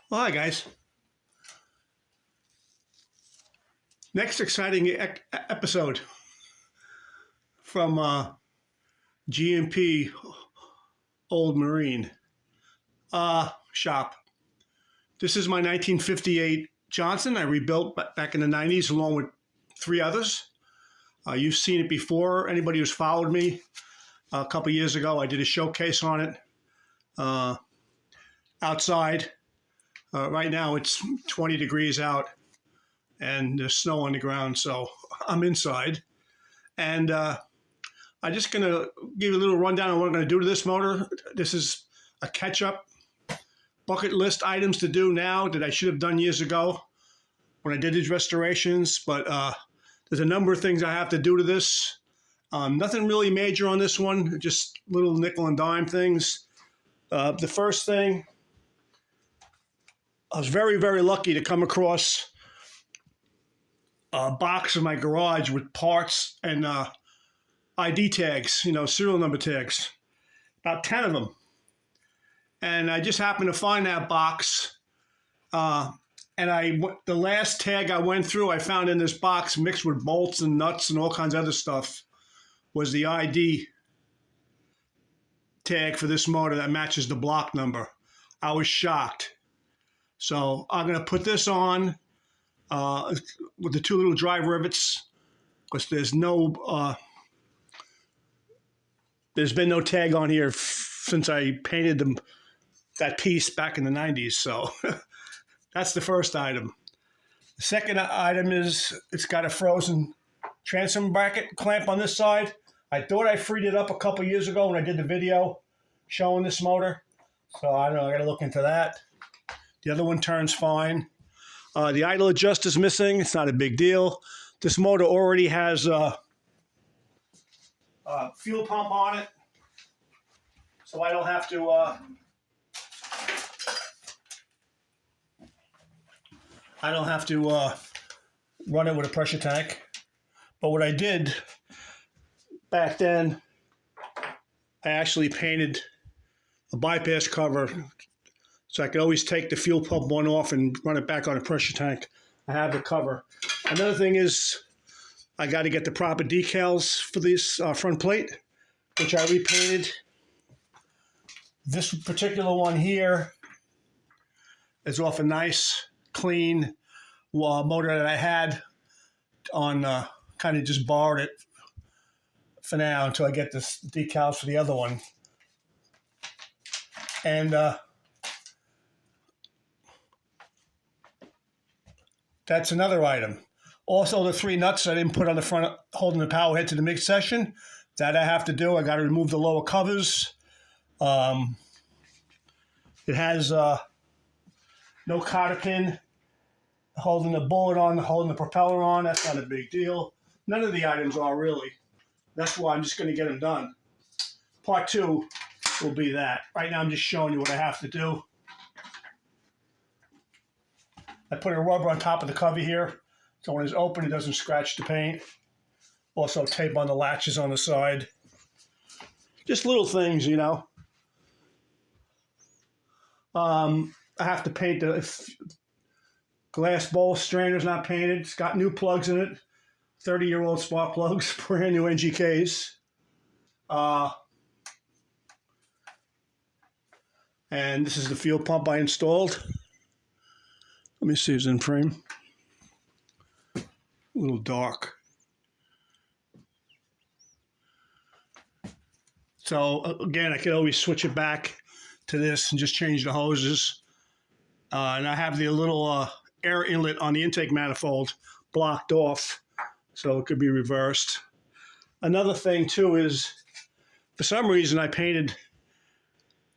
Well, hi, guys. Next exciting episode from GMP Old Marine shop. This is my 1958 Johnson. I rebuilt back in the 90s along with three others. You've seen it before. Anybody who's followed me a couple years ago, I did a showcase on it outside. Right now it's 20 degrees out and there's snow on the ground, so I'm inside. And I'm just going to give you a little rundown on what I'm going to do to this motor. This is a catch-up bucket list items to do now that I should have done years ago when I did these restorations, but there's a number of things I have to do to this. Nothing really major on this one, just little nickel and dime things. The first thing, I was very, very lucky to come across a box in my garage with parts and ID tags, serial number tags, about 10 of them. And I just happened to find that box. And the last tag I went through, I found in this box mixed with bolts and nuts and all kinds of other stuff was the ID tag for this motor that matches the block number. I was shocked. So I'm going to put this on with the two little drive rivets because there's been no tag on here since I painted that piece back in the 90s. So that's the first item. The second item is it's got a frozen transom bracket clamp on this side. I thought I freed it up a couple years ago when I did the video showing this motor. So I don't know, I got to look into that. The other one turns fine. The idle adjuster is missing. It's not a big deal. This motor already has a fuel pump on it, so I don't have to run it with a pressure tank. But what I did back then, I actually painted a bypass cover so I could always take the fuel pump one off and run it back on a pressure tank. I have the cover. Another thing is I got to get the proper decals for this front plate, which I repainted. This particular one here is off a nice, clean motor that I had on, kind of just borrowed it for now until I get this decals for the other one. And that's another item. Also, the three nuts I didn't put on the front holding the power head to the mix section, that I have to do. I got to remove the lower covers. It has no cotter pin holding the bullet on, holding the propeller on. That's not a big deal. None of the items are really. That's why I'm just going to get them done. Part two will be that. Right now I'm just showing you what I have to do. I put a rubber on top of the cover here, so when it's open, it doesn't scratch the paint. Also tape on the latches on the side. Just little things, I have to paint the glass bowl strainer's not painted. It's got new plugs in it. 30-year-old spark plugs, brand new NGKs. And this is the fuel pump I installed. Let me see if it's in frame. A little dark. So again, I could always switch it back to this and just change the hoses. And I have the little air inlet on the intake manifold blocked off, so it could be reversed. Another thing too is, for some reason, I painted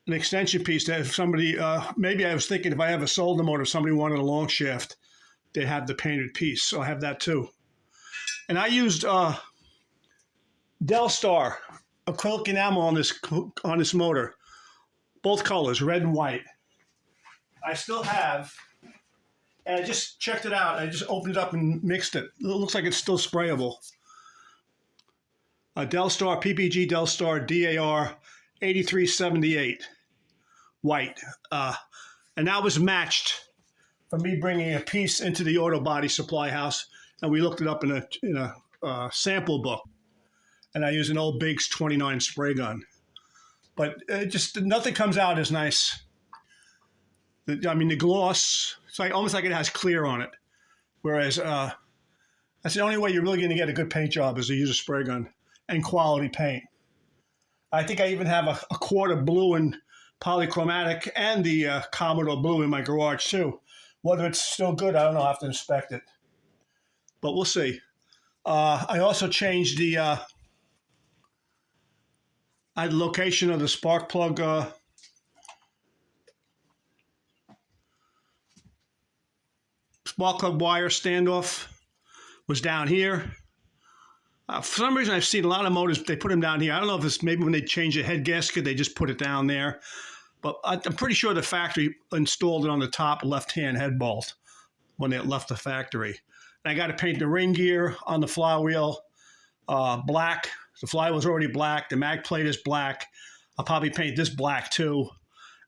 an extension piece that if somebody, maybe I was thinking if I ever sold the motor, if somebody wanted a long shaft, they'd have the painted piece. So I have that too. And I used Del Star acrylic enamel on this motor, both colors, red and white. I still have, and I just checked it out. I just opened it up and mixed it. It looks like it's still sprayable. Del Star, PPG Del Star DAR 8378, white. And And that was matched for me bringing a piece into the auto body supply house, and we looked it up in a sample book. And I use an old Biggs 29 spray gun. But just nothing comes out as nice. I mean, the gloss, it's like almost like it has clear on it. Whereas that's the only way you're really going to get a good paint job is to use a spray gun and quality paint. I think I even have a quart of blue and polychromatic and the Commodore blue in my garage too. Whether it's still good, I don't know. I'll have to inspect it. But we'll see. I also changed the location of the spark plug wire standoff was down here. For some reason, I've seen a lot of motors, they put them down here. I don't know if it's maybe when they change the head gasket, they just put it down there. But I'm pretty sure the factory installed it on the top left-hand head bolt when they left the factory. And I got to paint the ring gear on the flywheel black. The flywheel's already black. The mag plate is black. I'll probably paint this black too.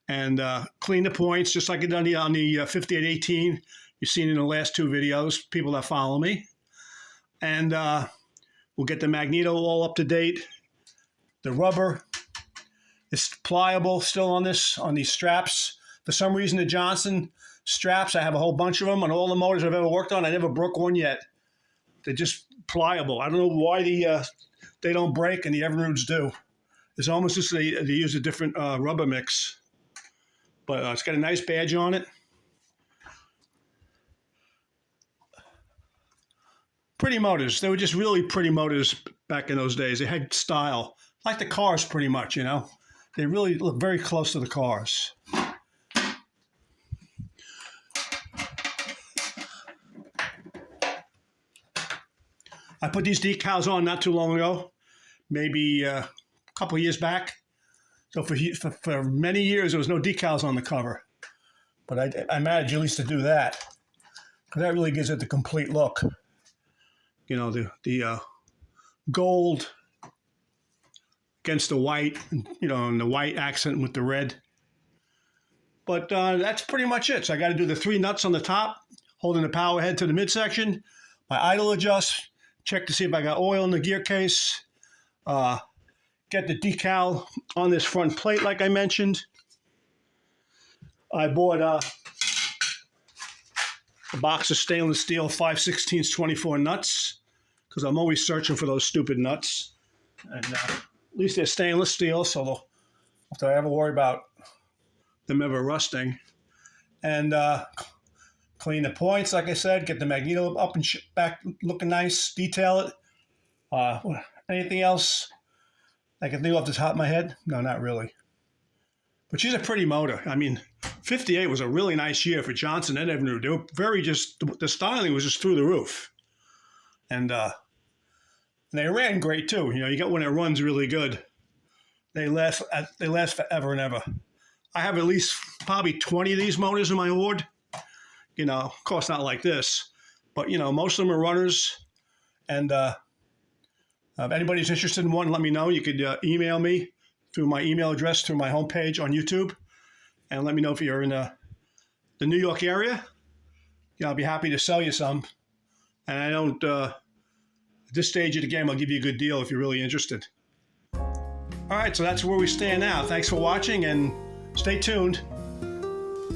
And clean the points just like I did on the 5818. You've seen in the last two videos, people that follow me. And we'll get the magneto all up to date. The rubber is pliable still on these straps. For some reason, the Johnson straps, I have a whole bunch of them on all the motors I've ever worked on. I never broke one yet. They're just pliable. I don't know why they don't break and the Evinrudes do. It's almost just they use a different rubber mix. But it's got a nice badge on it. Pretty motors. They were just really pretty motors back in those days. They had style. Like the cars pretty much, you know. They really look very close to the cars. I put these decals on not too long ago, maybe a couple of years back. So for many years, there was no decals on the cover. But I managed at least to do that. Because that really gives it the complete look. You know, the gold against the white, you know, and the white accent with the red. But that's pretty much it. So I got to do the 3 nuts on the top, holding the power head to the midsection. My idle adjust, check to see if I got oil in the gear case. Get the decal on this front plate like I mentioned. I bought a box of stainless steel 5/16 24 nuts because I'm always searching for those stupid nuts. And at least they're stainless steel, so if I ever worry about them ever rusting. And clean the points, like I said, get the magneto up and back looking nice, detail it. Anything else I can think off the top of my head? No, not really. But she's a pretty motor. I mean, 58 was a really nice year for Johnson and Evinrude. They were the styling was just through the roof. And they ran great too. You know, you get one that runs really good. They last forever and ever. I have at least probably 20 of these motors in my ward. You know, of course not like this, but you know, most of them are runners. And if anybody's interested in one, let me know. You could email me through my email address through my homepage on YouTube, and let me know if you're in the New York area. You know, I'll be happy to sell you some. And I don't. At this stage of the game, I'll give you a good deal if you're really interested. All right, so that's where we stand now. Thanks for watching, and stay tuned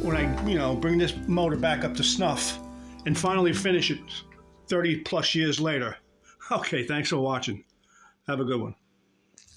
when I, bring this motor back up to snuff and finally finish it 30 plus years later. Okay, thanks for watching. Have a good one.